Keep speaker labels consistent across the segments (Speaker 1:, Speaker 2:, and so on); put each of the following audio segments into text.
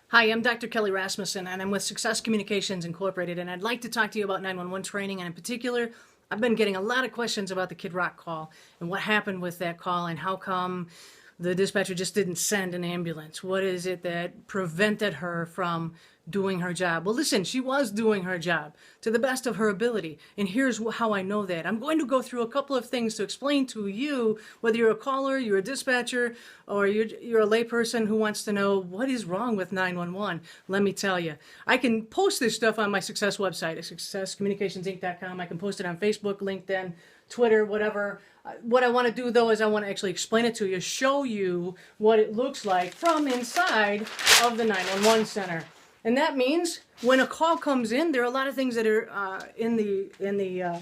Speaker 1: Hi, I'm Dr. Kelly Rasmussen, and I'm with Success Communications Incorporated, and I'd like to talk to you about 911 training, and in particular, I've been getting a lot of questions about the Kid Rock call and what happened with that call and how come the dispatcher just didn't send an ambulance. What is it that prevented her from doing her job? Well, listen, she was doing her job to the best of her ability, and here's how I know that. I'm going to go through a couple of things to explain to you, whether you're a caller, you're a dispatcher, or you're a layperson who wants to know what is wrong with 911. Let me tell you. I can post this stuff on my Success website at successcommunicationsinc.com. I can post it on Facebook, LinkedIn, Twitter, whatever. What I want to do, though, is I want to actually explain it to you, show you what it looks like from inside of the 911 center. And that means when a call comes in, there are a lot of things that are in the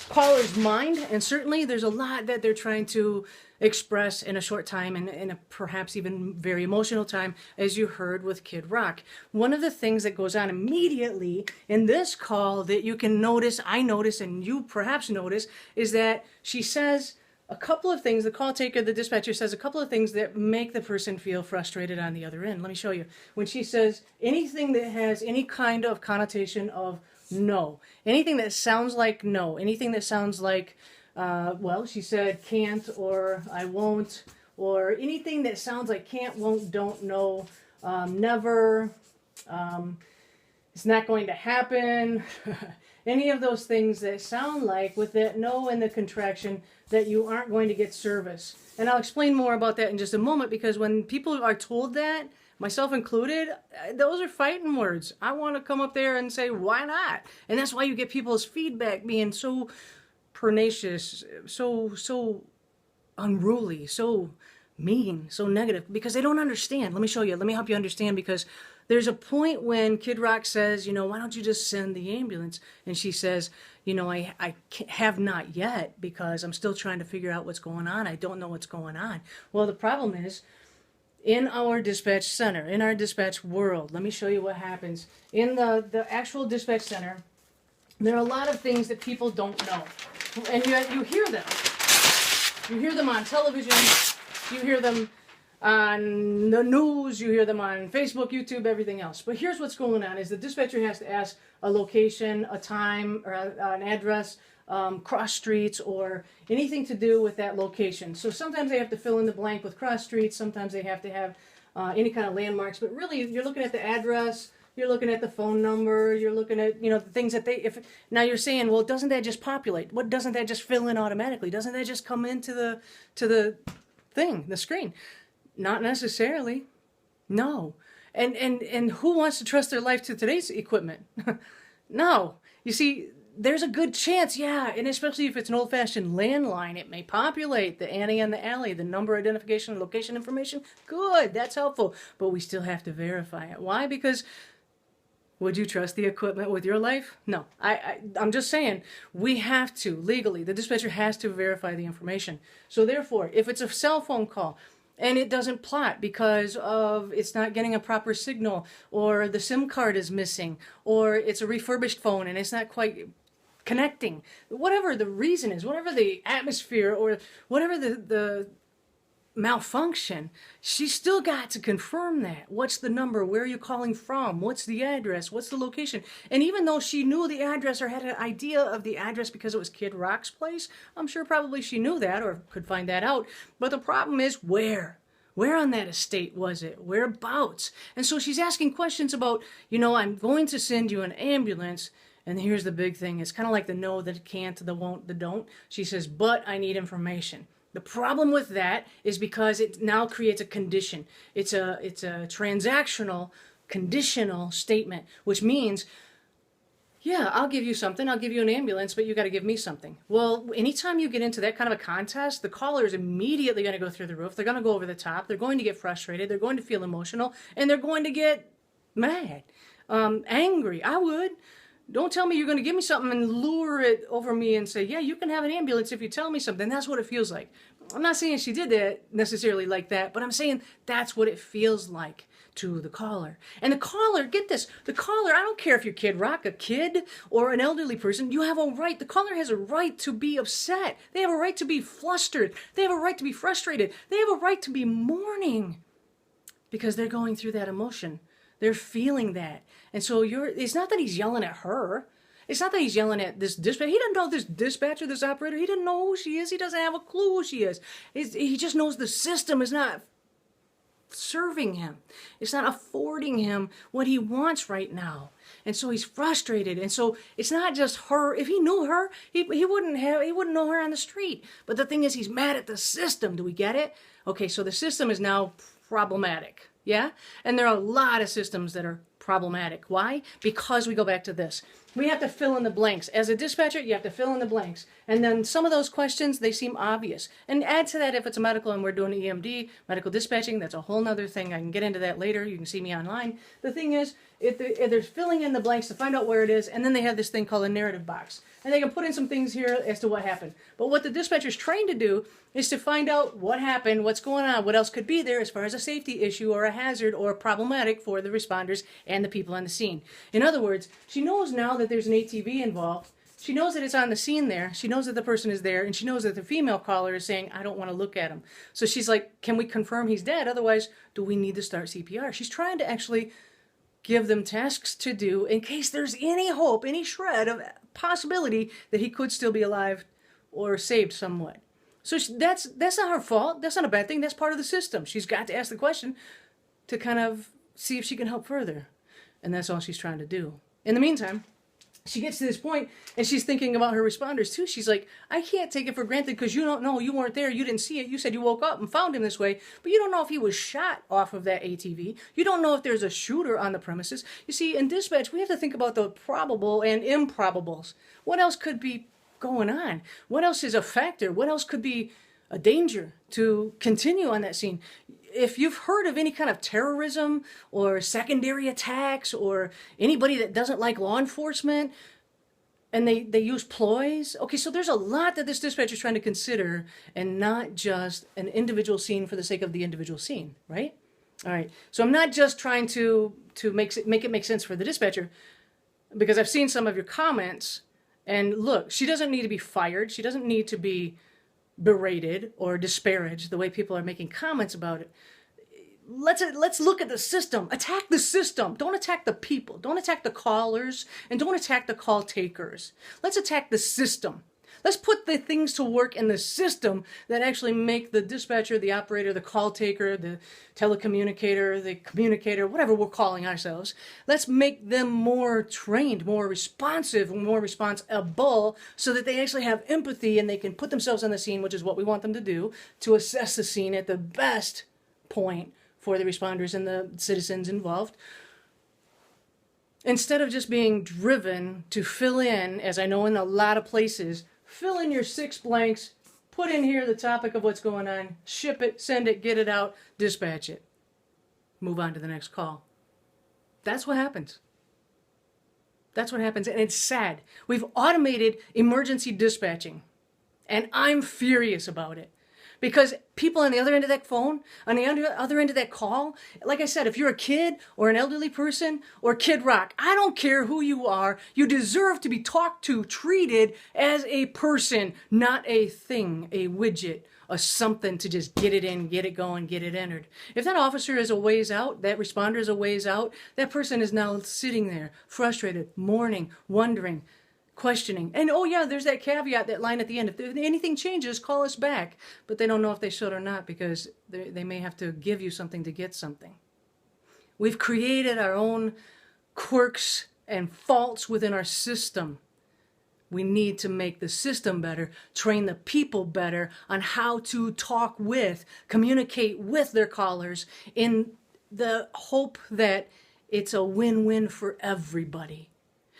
Speaker 1: caller's mind, and certainly there's a lot that they're trying to express in a short time and in a perhaps even very emotional time, as you heard with Kid Rock. One of the things that goes on immediately in this call that you can notice, I notice, and you perhaps notice, is that she says a couple of things. The call taker, the dispatcher, says a couple of things that make the person feel frustrated on the other end. Let me show you. When she says anything that has any kind of connotation of no, anything that sounds like no, anything that sounds like well, she said can't or I won't, or anything that sounds like can't, won't, don't, no, never, it's not going to happen. Any of those things that sound like, with that no and the contraction, that you aren't going to get service. And I'll explain more about that in just a moment, because when people are told that, myself included, those are fighting words. I want to come up there and say, why not? And that's why you get people's feedback being so pernicious, so unruly, so mean, so negative, because they don't understand. Let me show you. Let me help you understand, because there's a point when Kid Rock says, why don't you just send the ambulance? And she says, I have not yet, because I'm still trying to figure out what's going on. I don't know what's going on. Well, the problem is, in our dispatch center, in our dispatch world, let me show you what happens. In the actual dispatch center, there are a lot of things that people don't know. And yet you hear them. You hear them on television. You hear them on the news. You hear them on Facebook, YouTube, everything else. But here's what's going on, is the dispatcher has to ask a location, a time, or an address, cross streets, or anything to do with that location. So sometimes they have to fill in the blank with cross streets. Sometimes they have to have any kind of landmarks. But really, you're looking at the address. You're looking at the phone number. You're looking at, the things that now you're saying, well, doesn't that just populate? What, doesn't that just fill in automatically? Doesn't that just come into the thing, the screen? Not necessarily. No. And who wants to trust their life to today's equipment? No. You see, there's a good chance, yeah, and especially if it's an old-fashioned landline, it may populate the Annie and the alley, the number identification, location information. Good, that's helpful. But we still have to verify it. Why? Because would you trust the equipment with your life? No. I'm just saying, we have to, legally, the dispatcher has to verify the information. So therefore, if it's a cell phone call and it doesn't plot because of it's not getting a proper signal, or the SIM card is missing, or it's a refurbished phone and it's not quite connecting, whatever the reason is, whatever the atmosphere, or whatever the malfunction, she's still got to confirm that. What's the number? Where are you calling from? What's the address? What's the location? And even though she knew the address or had an idea of the address because it was Kid Rock's place, I'm sure probably she knew that or could find that out. But the problem is where? Where on that estate was it? Whereabouts? And so she's asking questions about, I'm going to send you an ambulance. And here's the big thing. It's kind of like the no, the can't, the won't, the don't. She says, but I need information. The problem with that is because it now creates a condition. It's a transactional, conditional statement, which means, yeah, I'll give you something. I'll give you an ambulance, but you got to give me something. Well, anytime you get into that kind of a contest, the caller is immediately going to go through the roof. They're going to go over the top. They're going to get frustrated. They're going to feel emotional, and they're going to get mad, angry. I would. Don't tell me you're going to give me something and lure it over me and say, yeah, you can have an ambulance if you tell me something. That's what it feels like. I'm not saying she did that necessarily like that, but I'm saying that's what it feels like to the caller. And the caller, get this, the caller, I don't care if you're Kid Rock, a kid, or an elderly person, you have a right, the caller has a right to be upset. They have a right to be flustered. They have a right to be frustrated. They have a right to be mourning because they're going through that emotion. They're feeling that. And so it's not that he's yelling at her. It's not that he's yelling at this dispatcher. He doesn't know this dispatcher, this operator. He doesn't know who she is. He doesn't have a clue who she is. He just knows the system is not serving him. It's not affording him what he wants right now. And so he's frustrated. And so it's not just her. If he knew her, he wouldn't know her on the street. But the thing is, he's mad at the system. Do we get it? Okay, so the system is now problematic. Yeah? And there are a lot of systems that are problematic. Why? Because we go back to this. We have to fill in the blanks. As a dispatcher, you have to fill in the blanks. And then some of those questions, they seem obvious. And add to that, if it's a medical and we're doing EMD, medical dispatching, that's a whole nother thing. I can get into that later. You can see me online. The thing is, if they're filling in the blanks to find out where it is, and then they have this thing called a narrative box. And they can put in some things here as to what happened. But what the dispatcher's trained to do is to find out what happened, what's going on, what else could be there as far as a safety issue or a hazard or problematic for the responders and the people on the scene. In other words, she knows now that there's an ATV involved. She knows that it's on the scene there. She knows that the person is there, and she knows that the female caller is saying, I don't want to look at him. So she's like, can we confirm he's dead? Otherwise, do we need to start CPR? She's trying to actually give them tasks to do in case there's any hope, any shred of possibility that he could still be alive or saved somewhat. So that's not her fault. That's not a bad thing. That's part of the system. She's got to ask the question to kind of see if she can help further. And that's all she's trying to do. In the meantime, she gets to this point and she's thinking about her responders too. She's like, I can't take it for granted because you don't know, you weren't there, you didn't see it. You said you woke up and found him this way, but you don't know if he was shot off of that ATV. You don't know if there's a shooter on the premises. You see, in dispatch, we have to think about the probable and improbables. What else could be going on? What else is a factor? What else could be a danger to continue on that scene? If you've heard of any kind of terrorism or secondary attacks or anybody that doesn't like law enforcement and they use ploys, okay, so there's a lot that this dispatcher is trying to consider and not just an individual scene for the sake of the individual scene, right? All right, so I'm not just trying to make it make sense for the dispatcher, because I've seen some of your comments, and look, she doesn't need to be fired. She doesn't need to be berated or disparaged the way people are making comments about it. Let's look at the system. Attack the system. Don't attack the people. Don't attack the callers, and don't attack the call takers. Let's attack the system. Let's put the things to work in the system that actually make the dispatcher, the operator, the call taker, the telecommunicator, the communicator, whatever we're calling ourselves. Let's make them more trained, more responsive, more responsible, so that they actually have empathy and they can put themselves on the scene, which is what we want them to do, to assess the scene at the best point for the responders and the citizens involved. Instead of just being driven to fill in, as I know in a lot of places, fill in your 6 blanks, put in here the topic of what's going on, ship it, send it, get it out, dispatch it. Move on to the next call. That's what happens. That's what happens, and it's sad. We've automated emergency dispatching, and I'm furious about it. Because people on the other end of that phone, on the other end of that call, like I said, if you're a kid or an elderly person or Kid Rock, I don't care who you are, you deserve to be talked to, treated as a person, not a thing, a widget, a something to just get it in, get it going, get it entered. If that officer is a ways out, that responder is a ways out, that person is now sitting there, frustrated, mourning, wondering, questioning. And oh yeah, there's that caveat, that line at the end. If anything changes, call us back. But they don't know if they should or not, because they may have to give you something to get something. We've created our own quirks and faults within our system. We need to make the system better, train the people better on how to talk with, communicate with their callers in the hope that it's a win-win for everybody.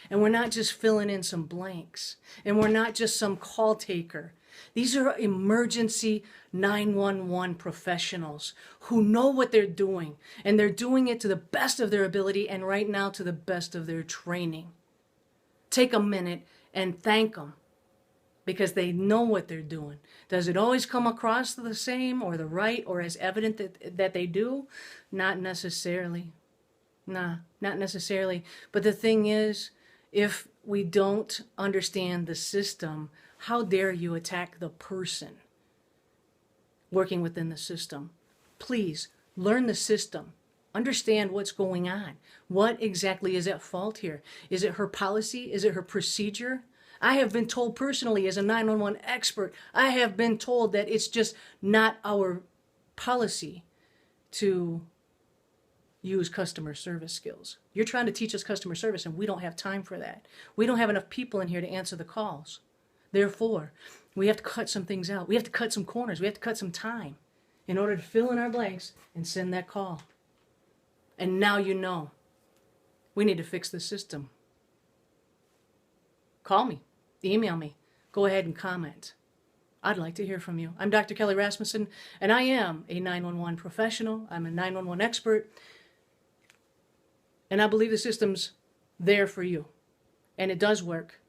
Speaker 1: And we're not just filling in some blanks. And we're not just some call taker. These are emergency 911 professionals who know what they're doing. And they're doing it to the best of their ability, and right now to the best of their training. Take a minute and thank them, because they know what they're doing. Does it always come across the same or the right or as evident that they do? Not necessarily. Nah, not necessarily. But the thing is, if we don't understand the system, how dare you attack the person working within the system? Please learn the system. Understand what's going on. What exactly is at fault here? Is it her policy? Is it her procedure? I have been told personally as a 911 expert, I have been told that it's just not our policy to use customer service skills. You're trying to teach us customer service and we don't have time for that. We don't have enough people in here to answer the calls. Therefore, we have to cut some things out. We have to cut some corners. We have to cut some time in order to fill in our blanks and send that call. And now you know. We need to fix the system. Call me. Email me. Go ahead and comment. I'd like to hear from you. I'm Dr. Kelly Rasmussen, and I am a 911 professional. I'm a 911 expert. And I believe the system's there for you. And it does work.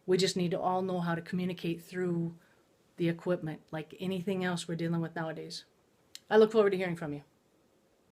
Speaker 1: We just need to all know how to communicate through the equipment, like anything else we're dealing with nowadays. I look forward to hearing from you.